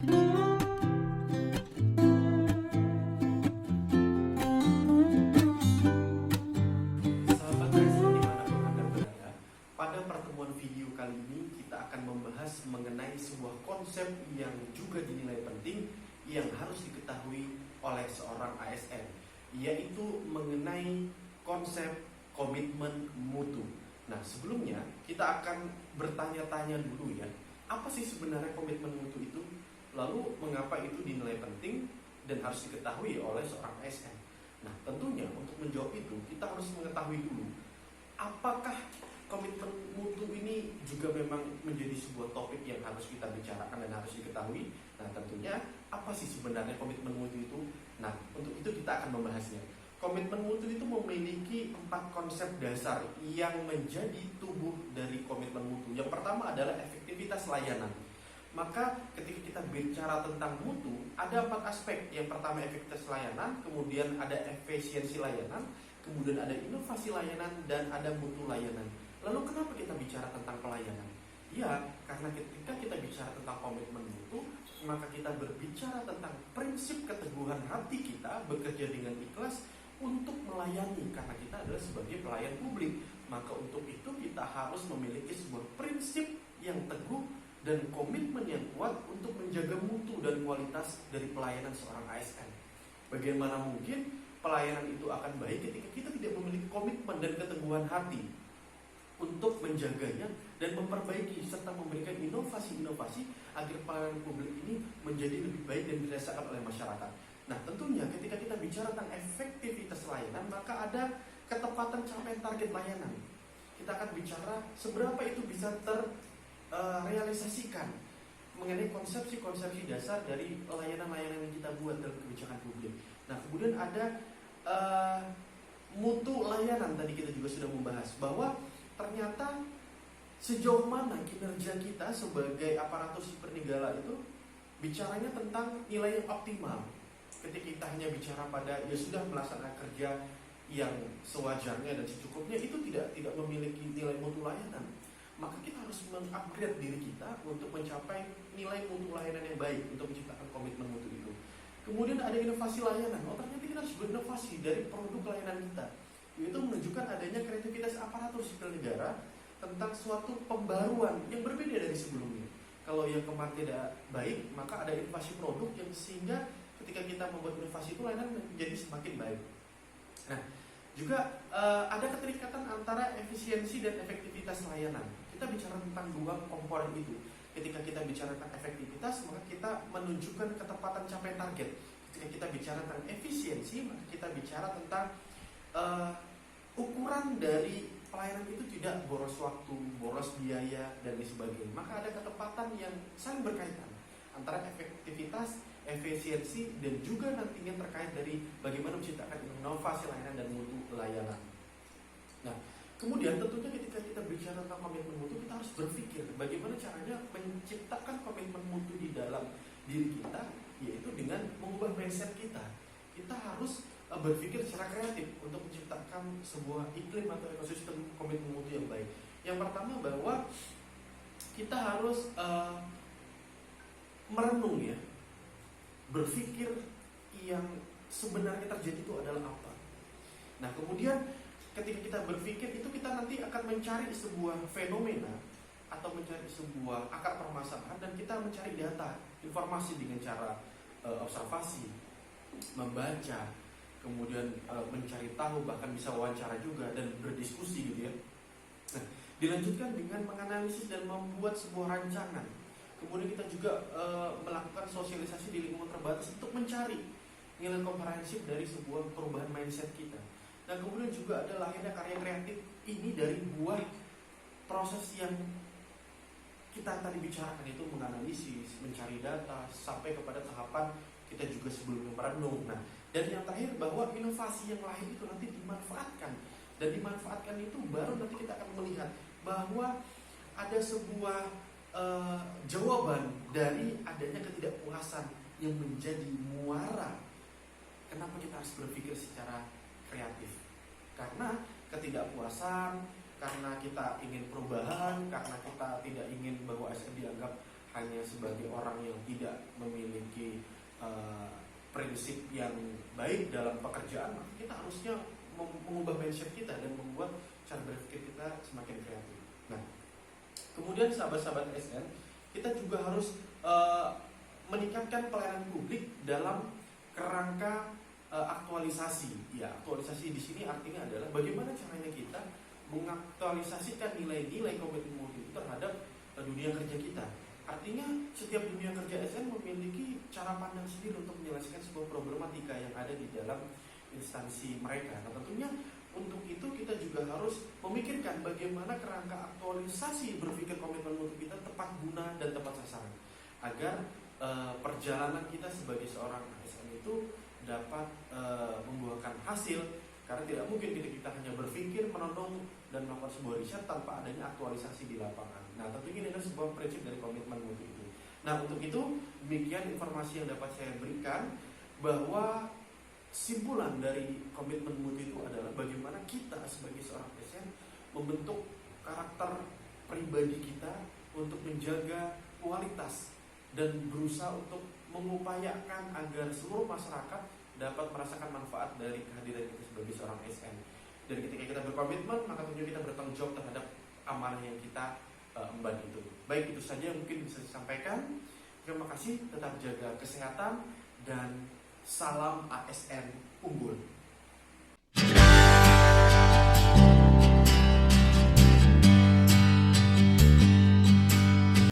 Sahabat Resi dimanapun Anda berada, pada pertemuan video kali ini kita akan membahas mengenai sebuah konsep yang juga dinilai penting yang harus diketahui oleh seorang ASN, yaitu mengenai konsep komitmen mutu. Nah, sebelumnya kita akan bertanya-tanya dulu ya, apa sih sebenarnya komitmen mutu itu? Lalu mengapa itu dinilai penting dan harus diketahui oleh seorang ASN? Nah, tentunya untuk menjawab itu kita harus mengetahui dulu apakah komitmen mutu ini juga memang menjadi sebuah topik yang harus kita bicarakan dan harus diketahui. Nah, tentunya apa sih sebenarnya komitmen mutu itu? Nah, untuk itu kita akan membahasnya. Komitmen mutu itu memiliki 4 konsep dasar yang menjadi tubuh dari komitmen mutu. Yang pertama adalah efektivitas layanan. Maka ketika kita bicara tentang mutu, ada 4 aspek. Yang pertama efektivitas layanan, kemudian ada efisiensi layanan, kemudian ada inovasi layanan, dan ada mutu layanan. Lalu kenapa kita bicara tentang pelayanan? Ya, karena ketika kita bicara tentang komitmen mutu, maka kita berbicara tentang prinsip keteguhan hati kita bekerja dengan ikhlas untuk melayani, karena kita adalah sebagai pelayan publik. Maka untuk itu kita harus memiliki sebuah prinsip yang teguh dan komitmen yang kuat untuk menjaga mutu dan kualitas dari pelayanan seorang ASN. Bagaimana mungkin pelayanan itu akan baik ketika kita tidak memiliki komitmen dan keteguhan hati untuk menjaganya dan memperbaiki serta memberikan inovasi-inovasi agar pelayanan publik ini menjadi lebih baik dan dirasakan oleh masyarakat. Nah, tentunya ketika kita bicara tentang efektivitas layanan, maka ada ketepatan capaian target layanan. Kita akan bicara seberapa itu bisa realisasikan mengenai konsepsi-konsepsi dasar dari layanan-layanan yang kita buat dalam kebijakan publik. Nah, kemudian ada mutu layanan. Tadi kita juga sudah membahas bahwa ternyata sejauh mana kinerja kita sebagai aparatur sipil negara itu bicaranya tentang nilai yang optimal. Ketika kita hanya bicara pada ya sudah melaksanakan kerja yang sewajarnya dan secukupnya, itu tidak memiliki nilai mutu layanan. Maka kita harus mengupgrade diri kita untuk mencapai nilai mutu layanan yang baik untuk menciptakan komitmen mutu itu. Kemudian ada inovasi layanan. Ternyata kita harus berinovasi dari produk layanan kita, yaitu menunjukkan adanya kreativitas aparatur sipil negara tentang suatu pembaruan yang berbeda dari sebelumnya. Kalau yang kemarin tidak baik, maka ada inovasi produk yang sehingga ketika kita membuat inovasi itu layanan menjadi semakin baik. Nah, juga ada keterikatan antara efisiensi dan efektivitas layanan. Kita bicara tentang 2 komponen itu. Ketika kita bicara tentang efektivitas, maka kita menunjukkan ketepatan capaian target. Ketika kita bicara tentang efisiensi, maka kita bicara tentang ukuran dari pelayanan itu tidak boros waktu, boros biaya, dan lain sebagainya. Maka ada ketepatan yang saling berkaitan antara efektivitas, efisiensi, dan juga nantinya terkait dari bagaimana menciptakan inovasi layanan dan mutu layanan. Nah, kemudian tentunya ketika kita bicara tentang komitmen mutu, kita harus berpikir bagaimana caranya menciptakan komitmen mutu di dalam diri kita, yaitu dengan mengubah mindset kita. Kita harus berpikir secara kreatif untuk menciptakan sebuah iklim atau ekosistem komitmen mutu yang baik. Yang pertama bahwa kita harus merenung ya, berpikir yang sebenarnya terjadi itu adalah apa. Nah, kemudian ketika kita berpikir itu, kita nanti akan mencari sebuah fenomena atau mencari sebuah akar permasalahan, dan kita mencari data, informasi dengan cara observasi, membaca, kemudian mencari tahu, bahkan bisa wawancara juga dan berdiskusi gitu ya. Nah, dilanjutkan dengan menganalisis dan membuat sebuah rancangan. Kemudian kita juga melakukan sosialisasi di lingkungan terbatas untuk mencari nilai komprehensif dari sebuah perubahan mindset kita. Dan kemudian juga ada lahirnya karya kreatif ini dari buah proses yang kita tadi bicarakan, itu menganalisis, mencari data, sampai kepada tahapan kita juga sebelumnya merenung. Nah, dan yang terakhir bahwa inovasi yang lahir itu nanti dimanfaatkan, dan dimanfaatkan itu baru nanti kita akan melihat bahwa ada sebuah jawaban dari adanya ketidakpuasan yang menjadi muara. Kenapa kita harus berpikir secara kreatif? Karena ketidakpuasan, karena kita ingin perubahan, karena kita tidak ingin bahwa ASN dianggap hanya sebagai orang yang tidak memiliki prinsip yang baik dalam pekerjaan, maka kita harusnya mengubah mindset kita dan membuat cara berpikir kita semakin kreatif. Nah, kemudian sahabat-sahabat ASN, kita juga harus meningkatkan pelayanan publik dalam kerangka aktualisasi. Ya, aktualisasi di sini artinya adalah bagaimana caranya kita mengaktualisasikan nilai-nilai komitmen mutu terhadap dunia kerja kita. Artinya setiap dunia kerja ASN memiliki cara pandang sendiri untuk menyelesaikan sebuah problematika yang ada di dalam instansi mereka. Nah, tentunya untuk itu kita juga harus memikirkan bagaimana kerangka aktualisasi berpikir komitmen mutu kita tepat guna dan tepat sasaran, agar perjalanan kita sebagai seorang ASN itu dapat membuahkan hasil. Karena tidak mungkin kita hanya berpikir, menodong, dan melakukan sebuah riset tanpa adanya aktualisasi di lapangan. Nah, tentunya ini adalah sebuah prinsip dari komitmen mutu itu. Nah, untuk itu demikian informasi yang dapat saya berikan, bahwa simpulan dari komitmen mutu itu adalah bagaimana kita sebagai seorang ASN membentuk karakter pribadi kita untuk menjaga kualitas dan berusaha untuk mengupayakan agar seluruh masyarakat dapat merasakan manfaat dari kehadiran kita sebagai seorang ASN. Dan ketika kita berkomitmen, maka tentunya kita bertanggung jawab terhadap amanah yang kita emban itu. Baik, itu saja yang mungkin bisa disampaikan. Terima kasih, tetap jaga kesehatan, dan salam ASN unggul.